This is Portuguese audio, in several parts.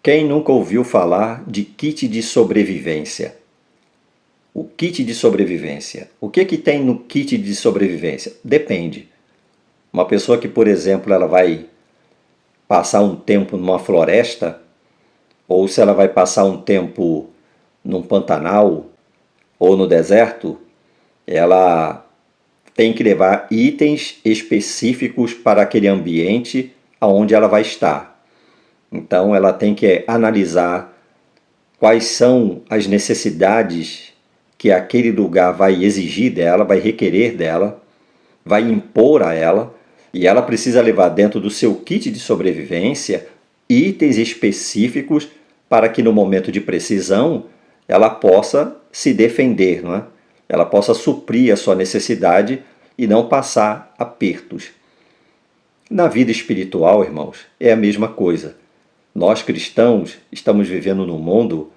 Quem nunca ouviu falar de kit de sobrevivência? O kit de sobrevivência. O que tem no kit de sobrevivência? Depende. Uma pessoa que, por exemplo, ela vai passar um tempo numa floresta, ou se ela vai passar um tempo num pantanal ou no deserto, ela tem que levar itens específicos para aquele ambiente aonde ela vai estar. Então ela tem que analisar quais são as necessidades que aquele lugar vai exigir dela, vai requerer dela, vai impor a ela, e ela precisa levar dentro do seu kit de sobrevivência itens específicos para que no momento de precisão ela possa se defender, não é? Ela possa suprir a sua necessidade e não passar apertos. Na vida espiritual, irmãos, é a mesma coisa. Nós cristãos estamos vivendo num mundo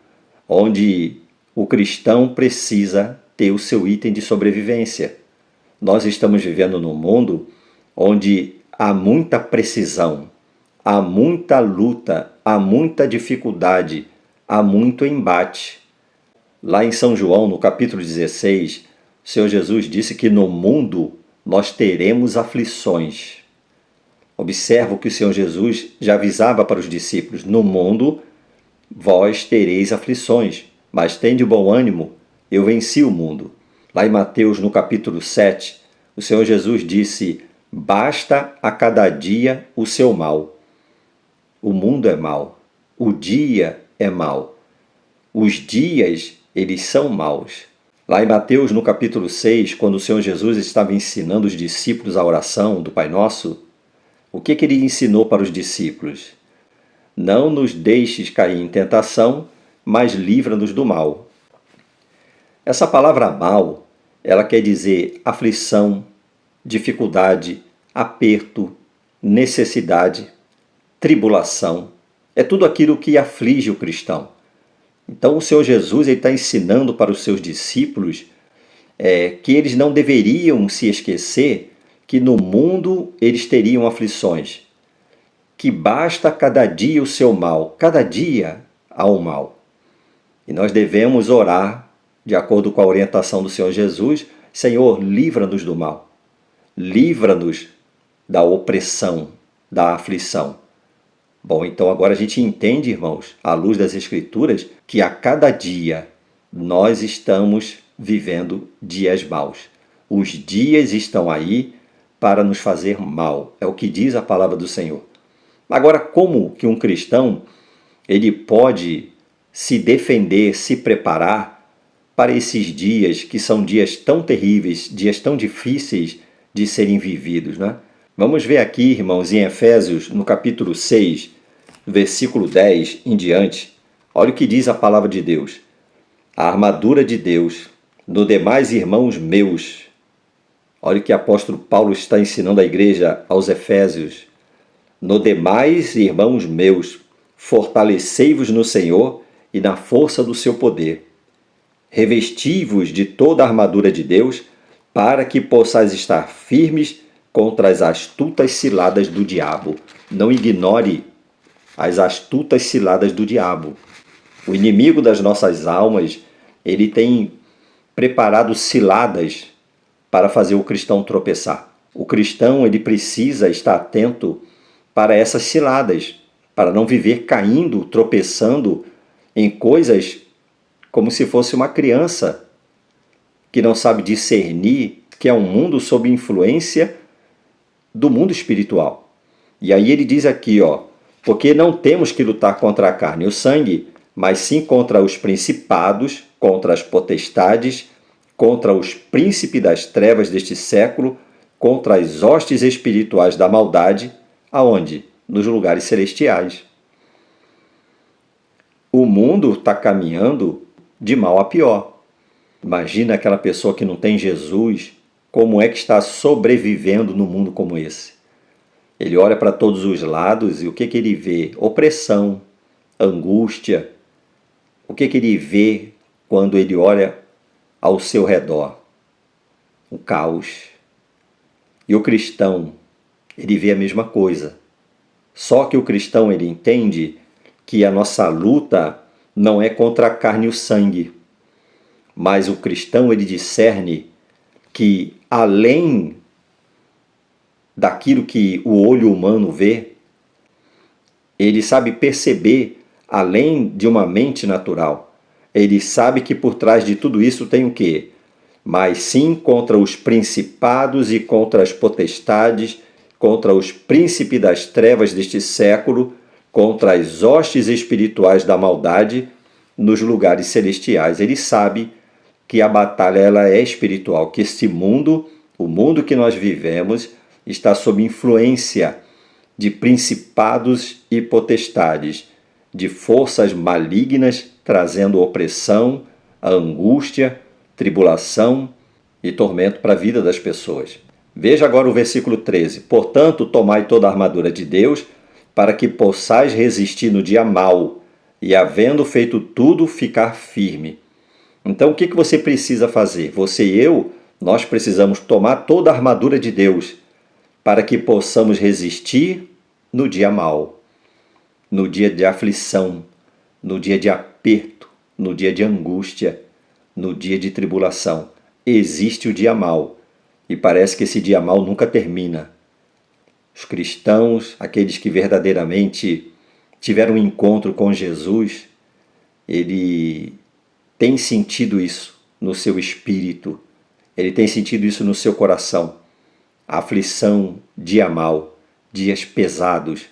onde o cristão precisa ter o seu item de sobrevivência. Nós estamos vivendo num mundo onde há muita precisão, há muita luta, há muita dificuldade, há muito embate. Lá em São João, no capítulo 16, o Senhor Jesus disse que no mundo nós teremos aflições. Observa o que o Senhor Jesus já avisava para os discípulos: no mundo vós tereis aflições, mas tende bom ânimo, eu venci o mundo. Lá em Mateus, no capítulo 7, o Senhor Jesus disse: basta a cada dia o seu mal. O mundo é mau, o dia é mau, os dias eles são maus. Lá em Mateus, no capítulo 6, quando o Senhor Jesus estava ensinando os discípulos a oração do Pai Nosso, o que ele ensinou para os discípulos? Não nos deixes cair em tentação, mas livra-nos do mal. Essa palavra mal, ela quer dizer aflição, dificuldade, aperto, necessidade, tribulação. É tudo aquilo que aflige o cristão. Então o Senhor Jesus está ensinando para os seus discípulos que eles não deveriam se esquecer que no mundo eles teriam aflições, que basta cada dia o seu mal, cada dia há um mal. E nós devemos orar, de acordo com a orientação do Senhor Jesus: Senhor, livra-nos do mal, livra-nos da opressão, da aflição. Bom, então agora a gente entende, irmãos, à luz das Escrituras, que a cada dia nós estamos vivendo dias maus. Os dias estão aí para nos fazer mal, é o que diz a palavra do Senhor. Agora, como que um cristão ele pode se defender, se preparar para esses dias que são dias tão terríveis, dias tão difíceis de serem vividos, né? Vamos ver aqui, irmãos, em Efésios, no capítulo 6, versículo 10 em diante. Olha o que diz a palavra de Deus. A armadura de Deus, no demais, irmãos meus. Olha o que o apóstolo Paulo está ensinando à igreja, aos Efésios. No demais, irmãos meus, fortalecei-vos no Senhor e na força do seu poder. Revesti-vos de toda a armadura de Deus, para que possais estar firmes contra as astutas ciladas do diabo. Não ignore as astutas ciladas do diabo. O inimigo das nossas almas, ele tem preparado ciladas para fazer o cristão tropeçar. O cristão, ele precisa estar atento para essas ciladas, para não viver caindo, tropeçando em coisas como se fosse uma criança que não sabe discernir que é um mundo sob influência do mundo espiritual. E aí ele diz aqui, porque não temos que lutar contra a carne e o sangue, mas sim contra os principados, contra as potestades, contra os príncipes das trevas deste século, contra as hostes espirituais da maldade. Aonde? Nos lugares celestiais. O mundo está caminhando de mal a pior. Imagina aquela pessoa que não tem Jesus, como é que está sobrevivendo num mundo como esse? Ele olha para todos os lados e o que ele vê? Opressão, angústia. O que ele vê quando ele olha ao seu redor? O caos. E o cristão, ele vê a mesma coisa. Só que o cristão, ele entende que a nossa luta não é contra a carne e o sangue, mas o cristão ele discerne que além daquilo que o olho humano vê, ele sabe perceber além de uma mente natural. Ele sabe que por trás de tudo isso tem o quê? Mas sim contra os principados e contra as potestades, contra os príncipes das trevas deste século, contra as hostes espirituais da maldade nos lugares celestiais. Ele sabe que a batalha ela é espiritual, que este mundo, o mundo que nós vivemos, está sob influência de principados e potestades, de forças malignas trazendo opressão, angústia, tribulação e tormento para a vida das pessoas. Veja agora o versículo 13. Portanto, tomai toda a armadura de Deus, para que possais resistir no dia mau, e havendo feito tudo, ficar firme. Então, o que você precisa fazer? Você e eu, nós precisamos tomar toda a armadura de Deus, para que possamos resistir no dia mau, no dia de aflição, no dia de aperto, no dia de angústia, no dia de tribulação. Existe o dia mau, e parece que esse dia mau nunca termina. Os cristãos, aqueles que verdadeiramente tiveram um encontro com Jesus, ele tem sentido isso no seu espírito, ele tem sentido isso no seu coração. A aflição, dia mau, dias pesados.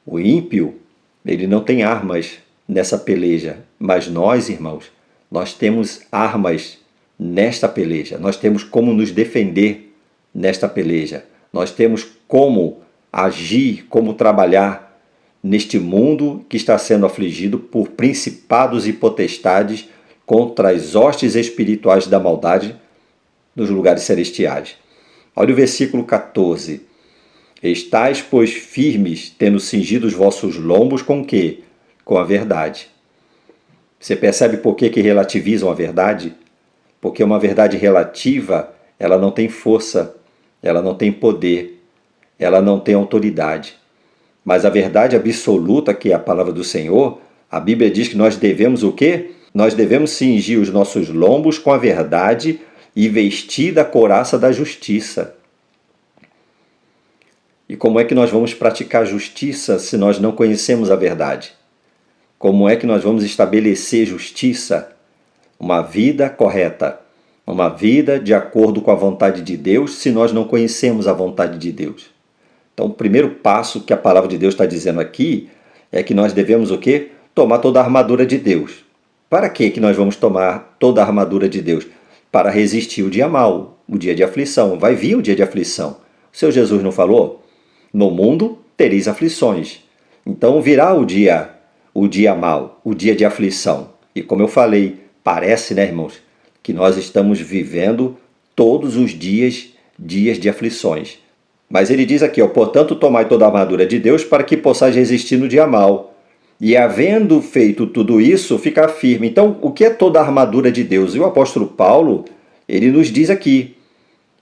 O ímpio, ele não tem armas nessa peleja, mas nós, irmãos, nós temos armas nesta peleja, nós temos como nos defender nesta peleja, nós temos como agir, como trabalhar neste mundo que está sendo afligido por principados e potestades contra as hostes espirituais da maldade nos lugares celestiais. Olha o versículo 14. Estais, pois, firmes, tendo cingido os vossos lombos com o quê? Com a verdade. Você percebe por que relativizam a verdade? Porque uma verdade relativa, ela não tem força, ela não tem poder, ela não tem autoridade. Mas a verdade absoluta, que é a palavra do Senhor, a Bíblia diz que nós devemos o quê? Nós devemos cingir os nossos lombos com a verdade e vestir da couraça da justiça. E como é que nós vamos praticar justiça se nós não conhecemos a verdade? Como é que nós vamos estabelecer justiça? Uma vida correta, uma vida de acordo com a vontade de Deus, se nós não conhecemos a vontade de Deus. Então, o primeiro passo que a palavra de Deus está dizendo aqui é que nós devemos o quê? Tomar toda a armadura de Deus. Para que nós vamos tomar toda a armadura de Deus? Para resistir o dia mau, o dia de aflição. Vai vir o dia de aflição. O Senhor Jesus não falou? No mundo tereis aflições. Então virá o dia mau, o dia de aflição. E como eu falei, parece, né, irmãos, que nós estamos vivendo todos os dias de aflições. Mas ele diz aqui, portanto, tomai toda a armadura de Deus para que possais resistir no dia mau. E havendo feito tudo isso, ficar firme. Então, o que é toda a armadura de Deus? E o apóstolo Paulo, ele nos diz aqui,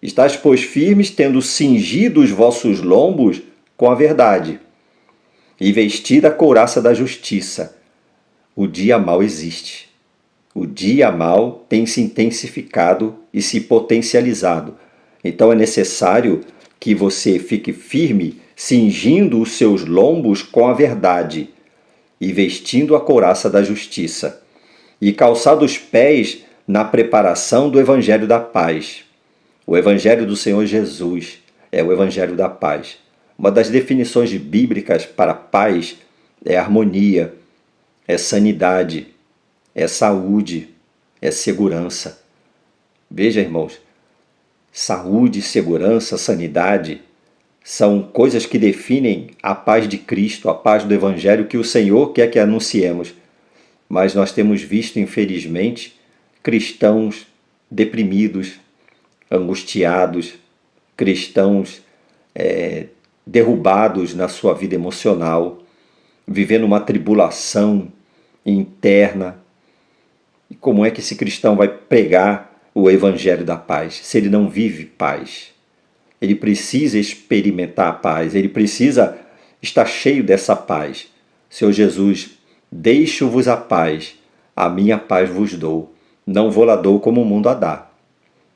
estais, pois, firmes, tendo cingido os vossos lombos com a verdade, e vestida a couraça da justiça. O dia mau existe. O dia mau tem se intensificado e se potencializado. Então é necessário que você fique firme, cingindo os seus lombos com a verdade, e vestindo a couraça da justiça, e calçado os pés na preparação do Evangelho da paz. O Evangelho do Senhor Jesus é o Evangelho da paz. Uma das definições bíblicas para paz é harmonia, é sanidade, é saúde, é segurança. Veja, irmãos, saúde, segurança, sanidade são coisas que definem a paz de Cristo, a paz do Evangelho que o Senhor quer que anunciemos. Mas nós temos visto, infelizmente, cristãos deprimidos, angustiados, cristãos derrubados na sua vida emocional, vivendo uma tribulação interna. E como é que esse cristão vai pregar o Evangelho da paz se ele não vive paz? Ele precisa experimentar a paz, ele precisa estar cheio dessa paz. Senhor Jesus, deixo-vos a paz, a minha paz vos dou, não vou lá dou como o mundo a dá.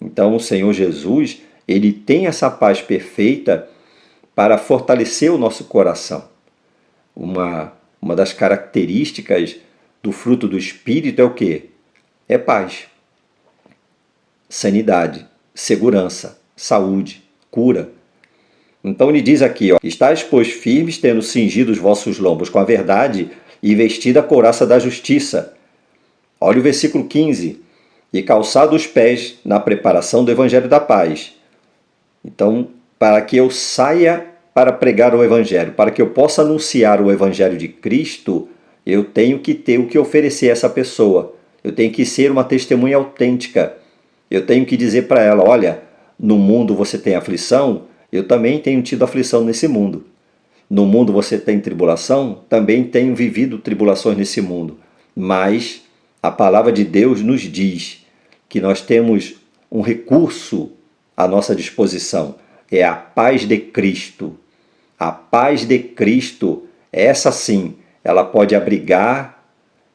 Então o Senhor Jesus, ele tem essa paz perfeita para fortalecer o nosso coração. Uma das características do fruto do Espírito é o quê? É paz, sanidade, segurança, saúde, cura. Então ele diz aqui, ó, estáis, pois, firmes, tendo cingido os vossos lombos com a verdade e vestida a couraça da justiça. Olha o versículo 15. E calçado os pés na preparação do evangelho da paz. Então, para que eu saia para pregar o evangelho, para que eu possa anunciar o evangelho de Cristo, eu tenho que ter o que oferecer a essa pessoa. Eu tenho que ser uma testemunha autêntica. Eu tenho que dizer para ela, olha, no mundo você tem aflição, eu também tenho tido aflição nesse mundo. No mundo você tem tribulação, também tenho vivido tribulações nesse mundo. Mas a palavra de Deus nos diz que nós temos um recurso à nossa disposição. É a paz de Cristo. A paz de Cristo, essa sim, ela pode abrigar,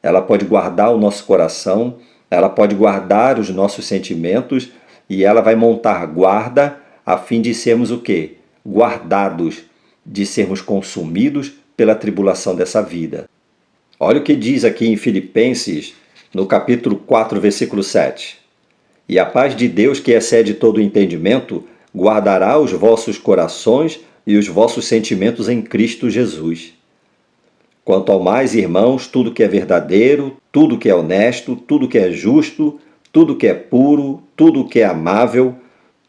ela pode guardar o nosso coração, ela pode guardar os nossos sentimentos e ela vai montar guarda a fim de sermos o quê? Guardados, de sermos consumidos pela tribulação dessa vida. Olha o que diz aqui em Filipenses, no capítulo 4, versículo 7. E a paz de Deus, que excede todo o entendimento, guardará os vossos corações e os vossos sentimentos em Cristo Jesus. Quanto ao mais, irmãos, tudo que é verdadeiro, tudo que é honesto, tudo que é justo, tudo que é puro, tudo que é amável,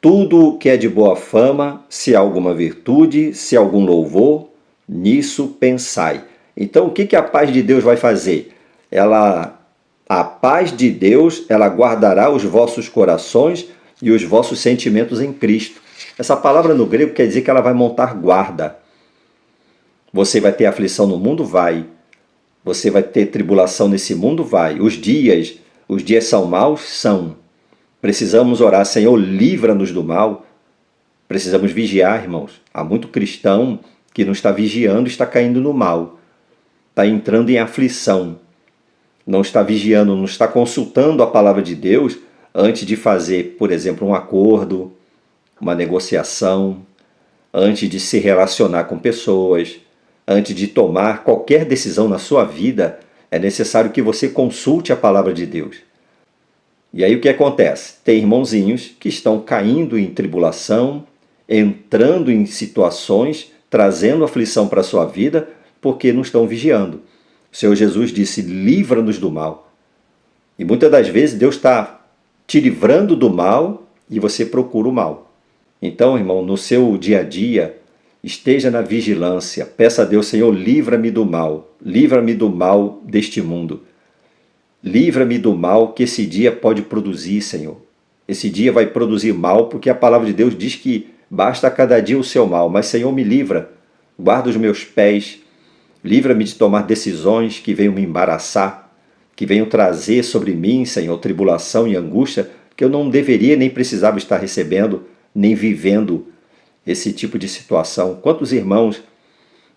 tudo que é de boa fama, se há alguma virtude, se há algum louvor, nisso pensai. Então, o que a paz de Deus vai fazer? A paz de Deus, ela guardará os vossos corações e os vossos sentimentos em Cristo. Essa palavra no grego quer dizer que ela vai montar guarda. Você vai ter aflição no mundo? Vai. Você vai ter tribulação nesse mundo? Vai. Os dias são maus? São. Precisamos orar, Senhor, livra-nos do mal. Precisamos vigiar, irmãos. Há muito cristão que não está vigiando, está caindo no mal. Está entrando em aflição. Não está vigiando, não está consultando a palavra de Deus antes de fazer, por exemplo, um acordo, uma negociação, antes de se relacionar com pessoas, antes de tomar qualquer decisão na sua vida, é necessário que você consulte a palavra de Deus. E aí o que acontece? Tem irmãozinhos que estão caindo em tribulação, entrando em situações, trazendo aflição para a sua vida, porque não estão vigiando. O Senhor Jesus disse, livra-nos do mal. E muitas das vezes Deus está te livrando do mal e você procura o mal. Então, irmão, no seu dia a dia, esteja na vigilância. Peça a Deus, Senhor, livra-me do mal. Livra-me do mal deste mundo. Livra-me do mal que esse dia pode produzir, Senhor. Esse dia vai produzir mal porque a palavra de Deus diz que basta a cada dia o seu mal. Mas, Senhor, me livra. Guarda os meus pés. Livra-me de tomar decisões que venham me embaraçar, que venham trazer sobre mim, Senhor, tribulação e angústia que eu não deveria nem precisava estar recebendo, nem vivendo esse tipo de situação. Quantos irmãos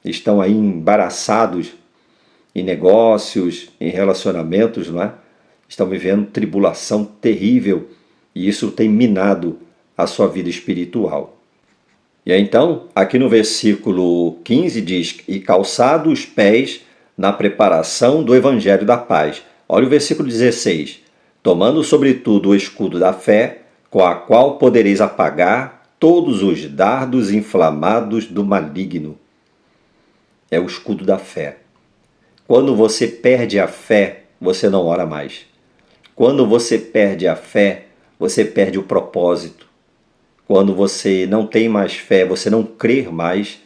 estão aí embaraçados em negócios, em relacionamentos, não é? Estão vivendo tribulação terrível e isso tem minado a sua vida espiritual. E aí, então, aqui no versículo 15 diz, e calçado os pés na preparação do evangelho da paz. Olha o versículo 16, tomando sobretudo o escudo da fé, com a qual podereis apagar todos os dardos inflamados do maligno. É o escudo da fé. Quando você perde a fé, você não ora mais. Quando você perde a fé, você perde o propósito. Quando você não tem mais fé, você não crer mais,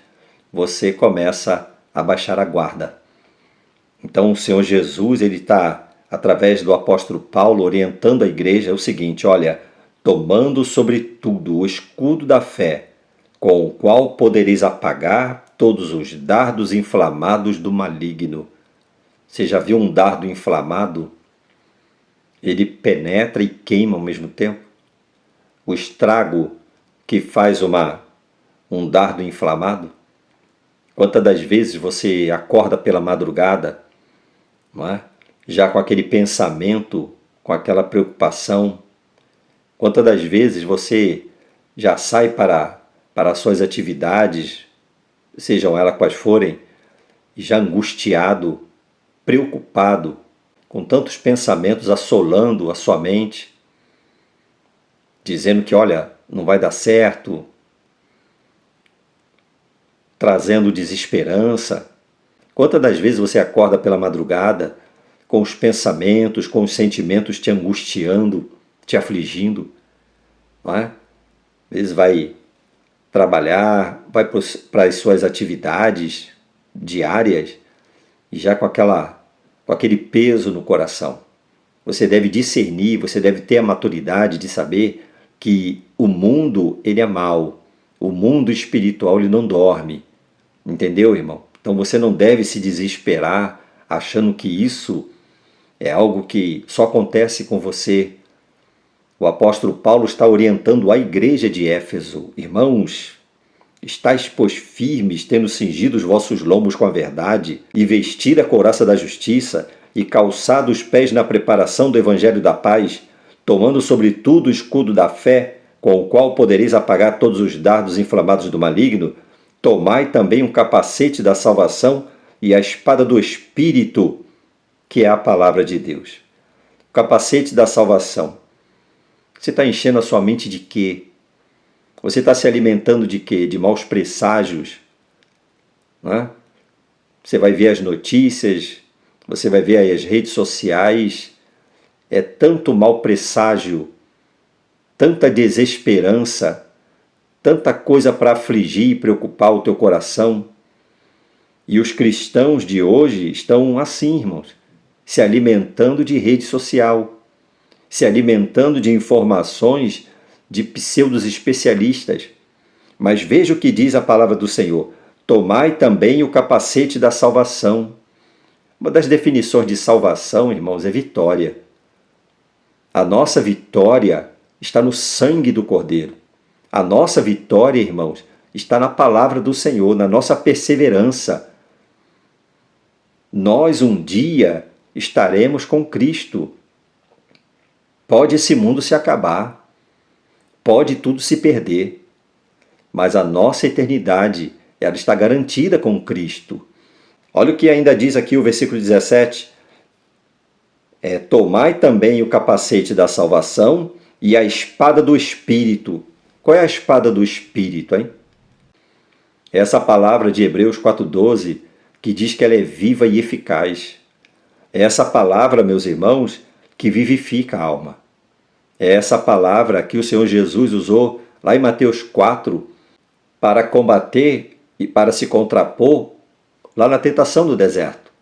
você começa a baixar a guarda. Então o Senhor Jesus, ele está, através do apóstolo Paulo, orientando a igreja, é o seguinte, olha, tomando sobretudo o escudo da fé, com o qual podereis apagar todos os dardos inflamados do maligno. Você já viu um dardo inflamado? Ele penetra e queima ao mesmo tempo. O estrago que faz um dardo inflamado, Quantas das vezes você acorda pela madrugada, não é? Já com aquele pensamento, com aquela preocupação? Quantas das vezes você já sai para as suas atividades, sejam elas quais forem, já angustiado, preocupado, com tantos pensamentos assolando a sua mente, dizendo que, olha, não vai dar certo, trazendo desesperança? Quantas das vezes você acorda pela madrugada com os pensamentos, com os sentimentos te angustiando, te afligindo, não é? Às vezes vai trabalhar, vai para as suas atividades diárias e já com aquele peso no coração. Você deve discernir, você deve ter a maturidade de saber que o mundo ele é mau, o mundo espiritual ele não dorme, entendeu, irmão? Então você não deve se desesperar achando que isso é algo que só acontece com você. O apóstolo Paulo está orientando a igreja de Éfeso. Irmãos, estáis, pois, firmes, tendo cingido os vossos lombos com a verdade, e vestir a couraça da justiça, e calçado os pés na preparação do evangelho da paz, tomando sobretudo o escudo da fé, com o qual podereis apagar todos os dardos inflamados do maligno. Tomai também um capacete da salvação e a espada do Espírito, que é a palavra de Deus. O capacete da salvação. Você está enchendo a sua mente de quê? Você está se alimentando de quê? De maus presságios? Não é? Você vai ver as notícias, você vai ver aí as redes sociais, é tanto mau presságio, tanta desesperança, tanta coisa para afligir e preocupar o teu coração. E os cristãos de hoje estão assim, irmãos, se alimentando de rede social, se alimentando de informações de pseudos especialistas. Mas veja o que diz a palavra do Senhor: tomai também o capacete da salvação. Uma das definições de salvação, irmãos, é vitória. A nossa vitória está no sangue do Cordeiro. A nossa vitória, irmãos, está na palavra do Senhor, na nossa perseverança. Nós um dia estaremos com Cristo. Pode esse mundo se acabar, pode tudo se perder, mas a nossa eternidade, ela está garantida com Cristo. Olha o que ainda diz aqui o versículo 17. Tomai também o capacete da salvação e a espada do Espírito. Qual é a espada do Espírito, hein? Essa palavra de Hebreus 4,12, que diz que ela é viva e eficaz. É essa palavra, meus irmãos, que vivifica a alma. É essa palavra que o Senhor Jesus usou lá em Mateus 4 para combater e para se contrapor lá na tentação do deserto.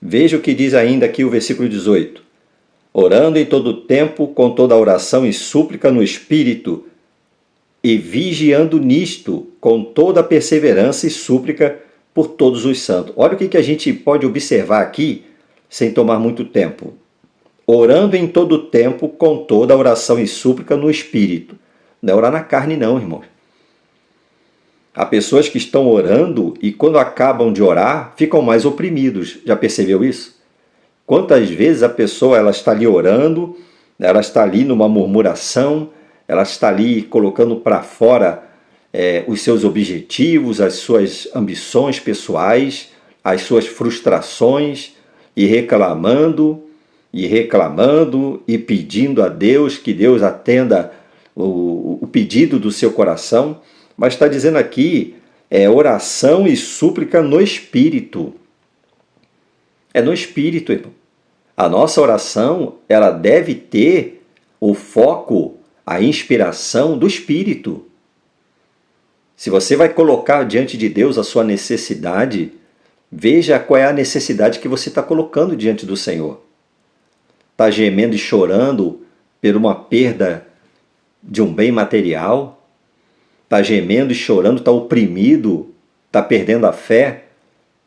Veja o que diz ainda aqui o versículo 18. Orando em todo o tempo, com toda oração e súplica no Espírito, e vigiando nisto, com toda perseverança e súplica por todos os santos. Olha o que a gente pode observar aqui, sem tomar muito tempo. Orando em todo o tempo, com toda oração e súplica no Espírito. Não é orar na carne não, irmãos. Há pessoas que estão orando e quando acabam de orar, ficam mais oprimidos. Já percebeu isso? Quantas vezes a pessoa ela está ali orando, ela está ali numa murmuração, ela está ali colocando para fora os seus objetivos, as suas ambições pessoais, as suas frustrações, e reclamando e pedindo a Deus que Deus atenda o pedido do seu coração. Mas está dizendo aqui, oração e súplica no Espírito. É no Espírito, irmão. A nossa oração, ela deve ter o foco, a inspiração do Espírito. Se você vai colocar diante de Deus a sua necessidade, veja qual é a necessidade que você está colocando diante do Senhor. Está gemendo e chorando por uma perda de um bem material? Está gemendo e chorando, está oprimido, está perdendo a fé,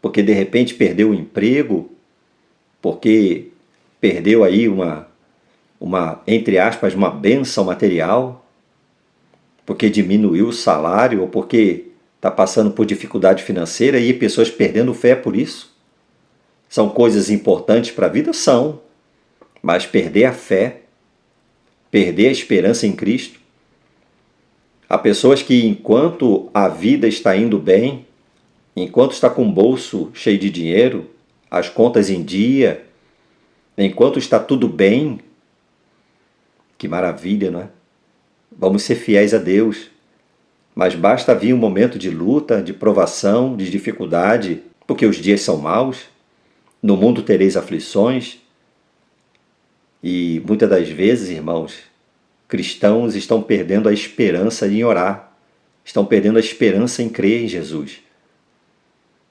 porque de repente perdeu o emprego, porque perdeu aí entre aspas, uma bênção material, porque diminuiu o salário, ou porque está passando por dificuldade financeira e pessoas perdendo fé por isso. São coisas importantes para a vida? São. Mas perder a fé, perder a esperança em Cristo. Há pessoas que, enquanto a vida está indo bem, enquanto está com o bolso cheio de dinheiro, as contas em dia, enquanto está tudo bem, que maravilha, não é? Vamos ser fiéis a Deus. Mas basta vir um momento de luta, de provação, de dificuldade, porque os dias são maus. No mundo tereis aflições. E muitas das vezes, irmãos, cristãos estão perdendo a esperança em orar. Estão perdendo a esperança em crer em Jesus.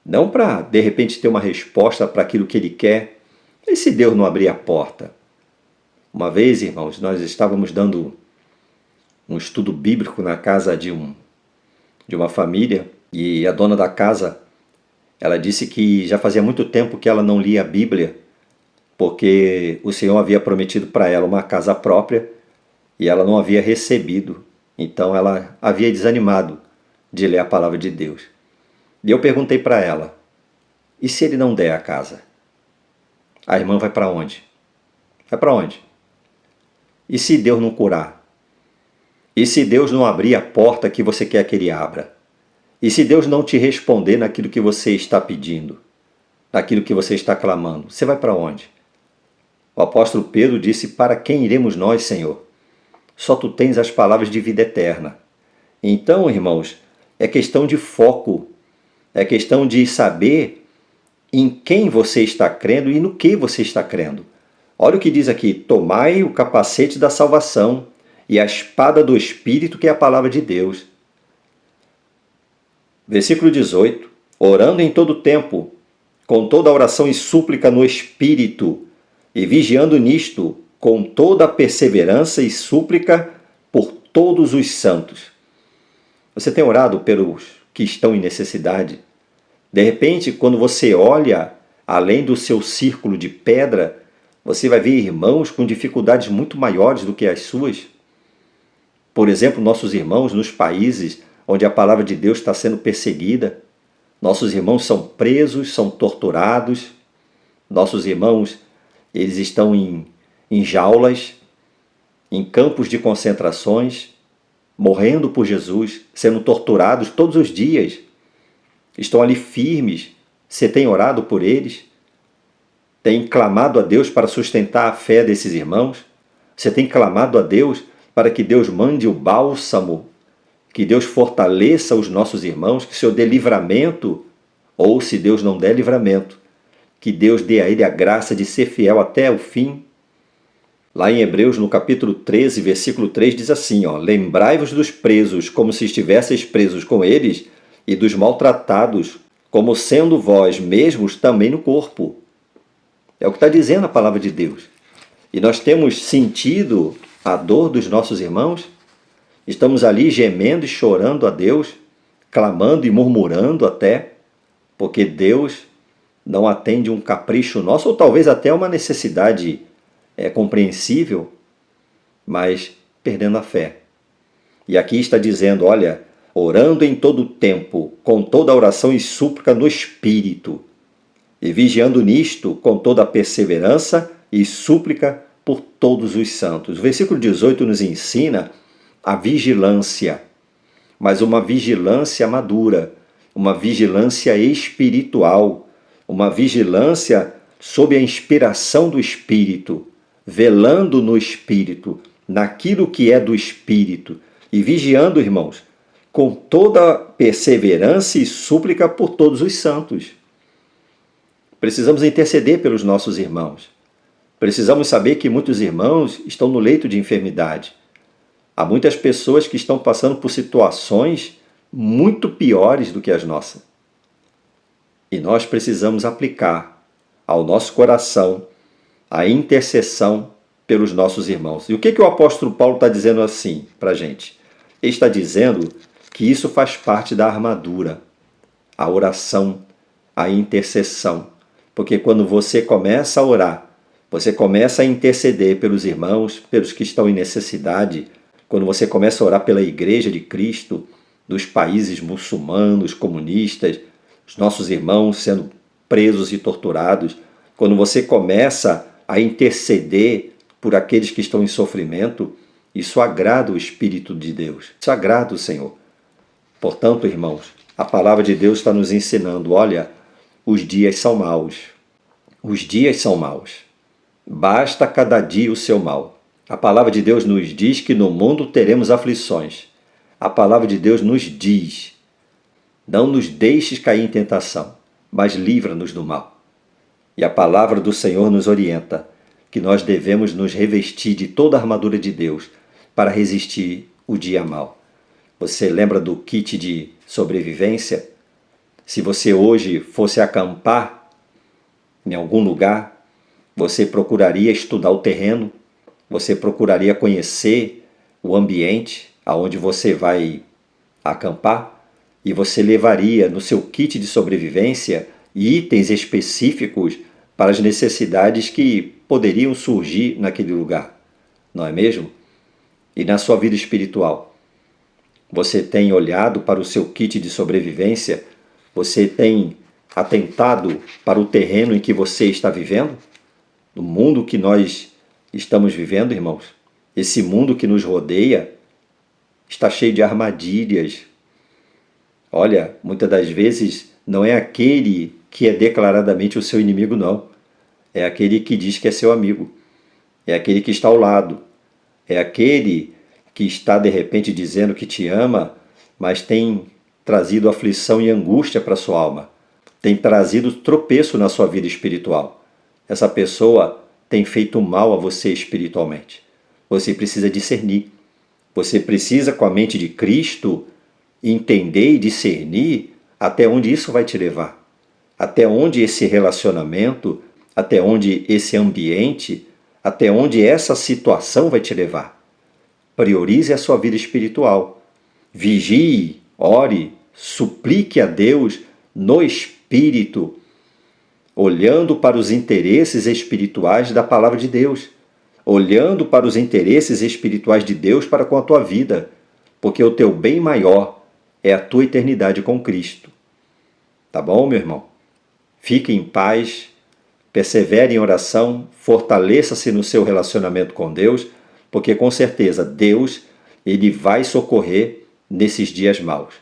Não para, de repente, ter uma resposta para aquilo que ele quer. E se Deus não abrir a porta? Uma vez, irmãos, nós estávamos dando um estudo bíblico na casa de uma família, e a dona da casa, ela disse que já fazia muito tempo que ela não lia a Bíblia, porque o Senhor havia prometido para ela uma casa própria e ela não havia recebido. Então ela havia desanimado de ler a palavra de Deus. E eu perguntei para ela, e se ele não der a casa? A irmã vai para onde? Vai para onde? E se Deus não curar? E se Deus não abrir a porta que você quer que Ele abra? E se Deus não te responder naquilo que você está pedindo? Naquilo que você está clamando? Você vai para onde? O apóstolo Pedro disse, para quem iremos nós, Senhor? Só Tu tens as palavras de vida eterna. Então, irmãos, é questão de foco. É questão de saber em quem você está crendo e no que você está crendo. Olha o que diz aqui, tomai o capacete da salvação e a espada do Espírito, que é a palavra de Deus. Versículo 18. Orando em todo tempo, com toda oração e súplica no Espírito, e vigiando nisto, com toda a perseverança e súplica por todos os santos. Você tem orado pelos que estão em necessidade? De repente, quando você olha além do seu círculo de pedra, você vai ver irmãos com dificuldades muito maiores do que as suas. Por exemplo, nossos irmãos nos países onde a palavra de Deus está sendo perseguida. Nossos irmãos são presos, são torturados. Nossos irmãos, eles estão em jaulas, em campos de concentrações, morrendo por Jesus, sendo torturados todos os dias. Estão ali firmes. Você tem orado por eles? Tem clamado a Deus para sustentar a fé desses irmãos? Você tem clamado a Deus para que Deus mande o bálsamo, que Deus fortaleça os nossos irmãos, que o Senhor dê livramento, ou se Deus não der livramento, que Deus dê a ele a graça de ser fiel até o fim. Lá em Hebreus, no capítulo 13, versículo 3, diz assim, lembrai-vos dos presos, como se estivesseis presos com eles, e dos maltratados, como sendo vós mesmos também no corpo. É o que está dizendo a palavra de Deus. E nós temos sentido a dor dos nossos irmãos, estamos ali gemendo e chorando a Deus, clamando e murmurando até, porque Deus não atende um capricho nosso, ou talvez até uma necessidade compreensível, mas perdendo a fé. E aqui está dizendo, olha, orando em todo o tempo, com toda a oração e súplica no Espírito, e vigiando nisto com toda a perseverança e súplica por todos os santos. O versículo 18 nos ensina a vigilância, mas uma vigilância madura, uma vigilância espiritual, uma vigilância sob a inspiração do Espírito, velando no Espírito, naquilo que é do Espírito, e vigiando, irmãos, com toda perseverança e súplica por todos os santos. Precisamos interceder pelos nossos irmãos. Precisamos saber que muitos irmãos estão no leito de enfermidade. Há muitas pessoas que estão passando por situações muito piores do que as nossas. E nós precisamos aplicar ao nosso coração a intercessão pelos nossos irmãos. E o que o apóstolo Paulo está dizendo assim para a gente? Ele está dizendo que isso faz parte da armadura, a oração, a intercessão. Porque quando você começa a orar, você começa a interceder pelos irmãos, pelos que estão em necessidade, quando você começa a orar pela igreja de Cristo, dos países muçulmanos, comunistas, os nossos irmãos sendo presos e torturados, quando você começa a interceder por aqueles que estão em sofrimento, isso agrada o Espírito de Deus, isso agrada o Senhor. Portanto, irmãos, a palavra de Deus está nos ensinando, olha, os dias são maus. Os dias são maus. Basta cada dia o seu mal. A palavra de Deus nos diz que no mundo teremos aflições. A palavra de Deus nos diz, não nos deixes cair em tentação, mas livra-nos do mal. E a palavra do Senhor nos orienta que nós devemos nos revestir de toda a armadura de Deus para resistir o dia mau. Você lembra do kit de sobrevivência? Se você hoje fosse acampar em algum lugar, você procuraria estudar o terreno, você procuraria conhecer o ambiente aonde você vai acampar e você levaria no seu kit de sobrevivência itens específicos para as necessidades que poderiam surgir naquele lugar, não é mesmo? E na sua vida espiritual, você tem olhado para o seu kit de sobrevivência? Você tem atentado para o terreno em que você está vivendo? No mundo que nós estamos vivendo, irmãos, esse mundo que nos rodeia está cheio de armadilhas. Olha, muitas das vezes não é aquele que é declaradamente o seu inimigo, não. É aquele que diz que é seu amigo. É aquele que está ao lado. É aquele que está de repente dizendo que te ama, mas tem trazido aflição e angústia para a sua alma. Tem trazido tropeço na sua vida espiritual. Essa pessoa tem feito mal a você espiritualmente. Você precisa discernir. Você precisa, com a mente de Cristo, entender e discernir até onde isso vai te levar. Até onde esse relacionamento, até onde esse ambiente, até onde essa situação vai te levar. Priorize a sua vida espiritual. Vigie, ore, suplique a Deus no Espírito, olhando para os interesses espirituais da palavra de Deus, olhando para os interesses espirituais de Deus para com a tua vida, porque o teu bem maior é a tua eternidade com Cristo. Tá bom, meu irmão? Fique em paz, persevere em oração, fortaleça-se no seu relacionamento com Deus, porque com certeza Deus, Ele vai socorrer nesses dias maus.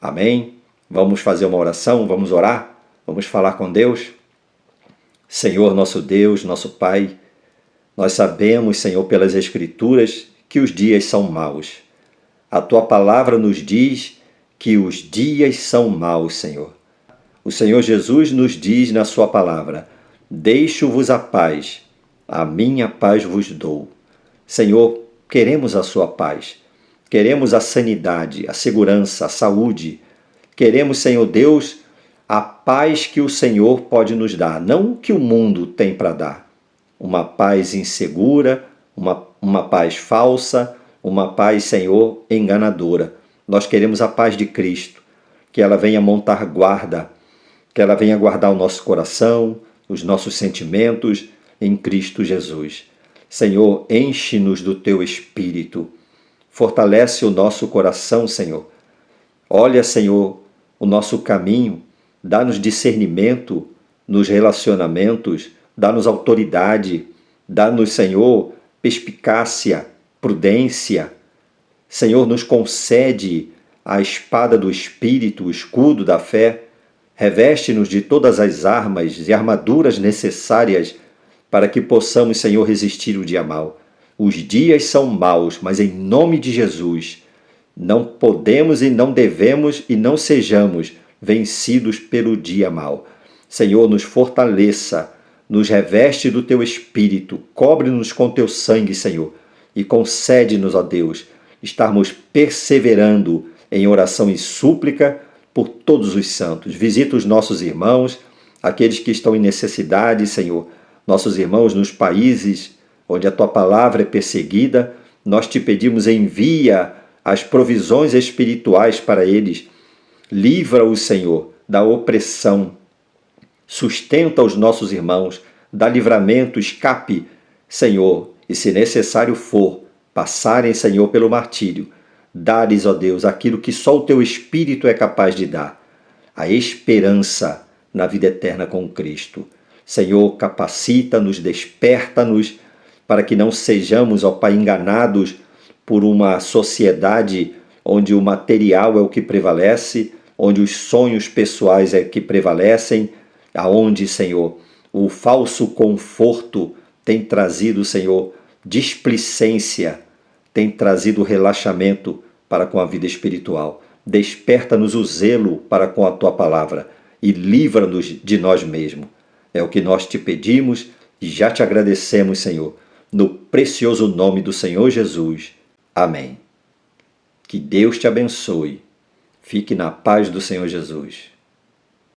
Amém? Vamos fazer uma oração, vamos orar, vamos falar com Deus. Senhor, nosso Deus, nosso Pai, nós sabemos, Senhor, pelas Escrituras, que os dias são maus. A Tua palavra nos diz que os dias são maus, Senhor. O Senhor Jesus nos diz na Sua palavra, deixo-vos a paz, a minha paz vos dou. Senhor, queremos a Sua paz, queremos a sanidade, a segurança, a saúde. Queremos, Senhor Deus, a paz que o Senhor pode nos dar, não o que o mundo tem para dar. Uma paz insegura, uma paz falsa, uma paz, Senhor, enganadora. Nós queremos a paz de Cristo, que ela venha montar guarda, que ela venha guardar o nosso coração, os nossos sentimentos em Cristo Jesus. Senhor, enche-nos do Teu Espírito, fortalece o nosso coração, Senhor. Olha, Senhor, o nosso caminho, dá-nos discernimento nos relacionamentos, dá-nos autoridade, dá-nos, Senhor, perspicácia, prudência. Senhor, nos concede a espada do Espírito, o escudo da fé, reveste-nos de todas as armas e armaduras necessárias para que possamos, Senhor, resistir o dia mau. Os dias são maus, mas em nome de Jesus, não podemos e não devemos e não sejamos vencidos pelo dia mau. Senhor, nos fortaleça, nos reveste do Teu Espírito, cobre-nos com Teu sangue, Senhor, e concede-nos, ó Deus, estarmos perseverando em oração e súplica por todos os santos. Visita os nossos irmãos, aqueles que estão em necessidade, Senhor, nossos irmãos nos países onde a Tua palavra é perseguida, nós Te pedimos, envia as provisões espirituais para eles. Livra-os, Senhor, da opressão. Sustenta os nossos irmãos, dá livramento, escape, Senhor, e se necessário for, passarem, Senhor, pelo martírio. Dá-lhes, ó Deus, aquilo que só o Teu Espírito é capaz de dar, a esperança na vida eterna com Cristo. Senhor, capacita-nos, desperta-nos, para que não sejamos, ó Pai, enganados por uma sociedade onde o material é o que prevalece, onde os sonhos pessoais é que prevalecem, aonde, Senhor, o falso conforto tem trazido, Senhor, displicência, tem trazido relaxamento para com a vida espiritual. Desperta-nos o zelo para com a Tua palavra e livra-nos de nós mesmos. É o que nós te pedimos e já te agradecemos, Senhor, no precioso nome do Senhor Jesus. Amém. Que Deus te abençoe. Fique na paz do Senhor Jesus.